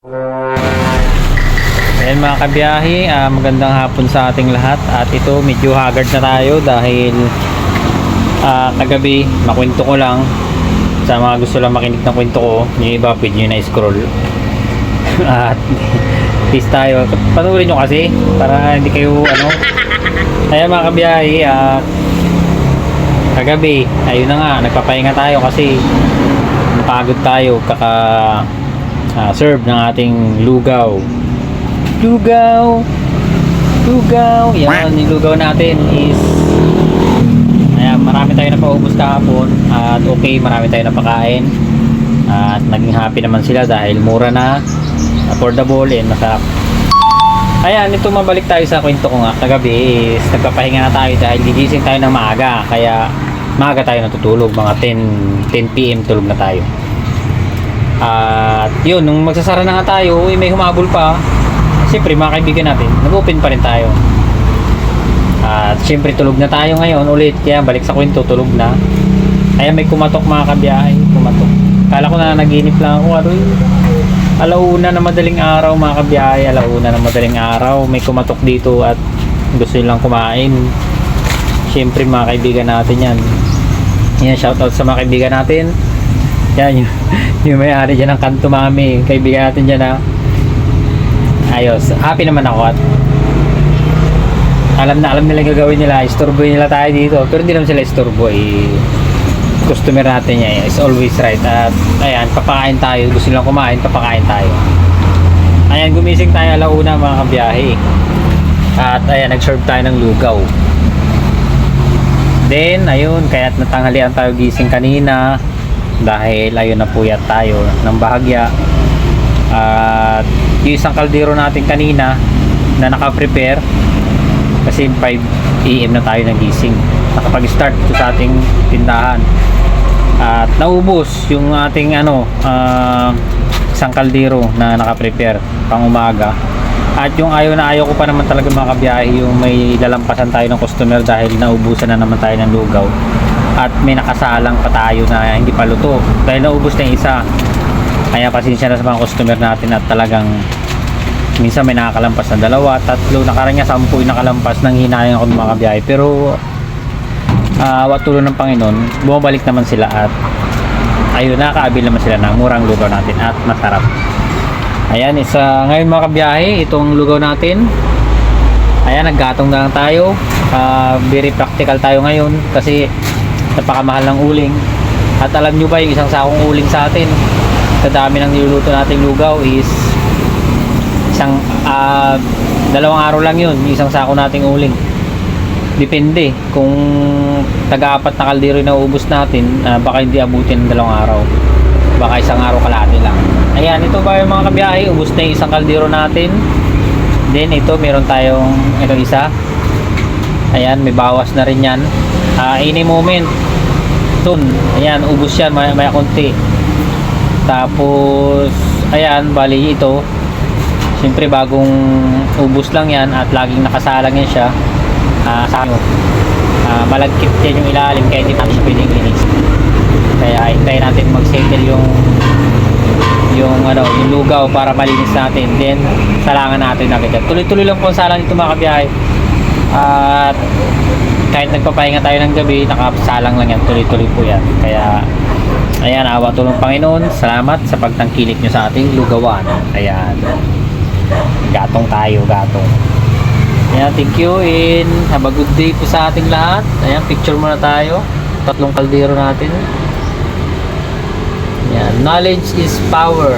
Ayan mga kabiyahe, magandang hapon sa ating lahat. At ito medyo haggard na tayo dahil kagabi makwento ko lang sa mga gusto lang makinig ng kwento ko. Yung iba pwede nyo na scroll. At please tayo, panurin nyo kasi para hindi kayo Ayan mga kabiyahe, kagabi ayun na nga, nagpapahinga tayo kasi napagod tayo kaka serve ng ating lugaw. Yan, yung lugaw natin is ayan, marami tayo na paubos kahapon at okay, marami tayo napakain at naging happy naman sila dahil mura na, affordable and masarap. Ayan, ito mabalik tayo sa kwento ko nga kagabi is nagpapahinga na tayo dahil gigising tayo ng maaga, kaya maaga tayo natutulog, mga 10 PM tulog na tayo. At yun, nung magsasara na nga tayo, may humabol pa. Siyempre mga kaibigan natin, nag-open pa rin tayo. At siyempre tulog na tayo ngayon ulit, kaya balik sa kwento, tulog na. Kaya may kumatok mga kabiyahe, kumatok. Kala ko na naginip lang ako, alauna na madaling araw mga kabiyahe, alauna na madaling araw, may kumatok dito at gusto nilang kumain. Siyempre mga kaibigan natin yan. Yan, shoutout sa mga kaibigan natin. Yan, yung may-ari dyan ng Kanto Mami, kaibigan natin dyan ayos, happy naman ako at alam nila yung gagawin nila, istorboy nila tayo dito, pero hindi naman sila istorbo, customer natin niya is always right. At ayan, papakain tayo, gusto nilang kumain, papakain tayo. Ayan, gumising tayo alauna mga kabiyahe at ayan, nag-serve tayo ng lugaw. Then ayun, kaya't natanghalian tayo gising kanina dahil ayun na puyat tayo ng bahagya. At yung isang kaldero natin kanina na naka-prepare kasi 5 AM na tayo nagising, nakapag-start ito sa ating tindahan at naubos yung ating isang kaldero na naka-prepare pang umaga. At yung ayaw ko pa naman talaga mga kabiyahe, yung may lalampasan tayo ng customer dahil naubusan na naman tayo ng lugaw at may nakasalang pa tayo na hindi pa luto dahil naubos na yung isa. Kaya pasensya na sa mga customer natin at talagang minsan may nakakalampas na 2, 3, nakaraan nga 10 yung nakalampas nang hinayang ako ng mga kabiyahe. Pero awat tulong ng Panginoon, bumabalik naman sila at ayun, nakaabil naman sila ng murang lugaw natin at masarap. Ayan, ngayon mga kabiyahe, itong lugaw natin, ayan, naggatong na lang tayo. Very practical tayo ngayon kasi napakamahal ng uling. At alam nyo ba yung isang sakong uling sa atin, sa dami ng niluluto nating lugaw is isang 2 araw lang yun, isang sako nating uling. Depende kung taga-4 na kaldero na ubos natin, baka hindi abutin ng 2 araw, baka isang araw kalahati lang. Ayan, ito ba yung mga kabiyahe, ubos na yung isang kaldero natin. Then ito, meron tayong itong isa, ayan, may bawas na rin yan. Any moment soon, ayan, ubos yan, maya konti. Tapos ayan, bali ito siyempre bagong ubos lang yan at laging nakasalang yan siya sa malagkit yan yung ilalim, kaya hindi natin siya pwedeng linis. Kaya hintayin natin mag-settle yung lugaw para malinis natin, then salangan natin agad yan. Tuloy-tuloy lang po ang salang ito mga kabiyahe. At kahit nagpapahinga tayo ng gabi, nakasalang lang yan, tuloy-tuloy po yan. Kaya ayan, awa tulong Panginoon, salamat sa pagtangkilik nyo sa ating lugawan. Ayan, gatong tayo, gatong. Ayan, thank you and have a good day po sa ating lahat. Ayan, picture muna tayo, 3 kaldero natin. Ayan, knowledge is power.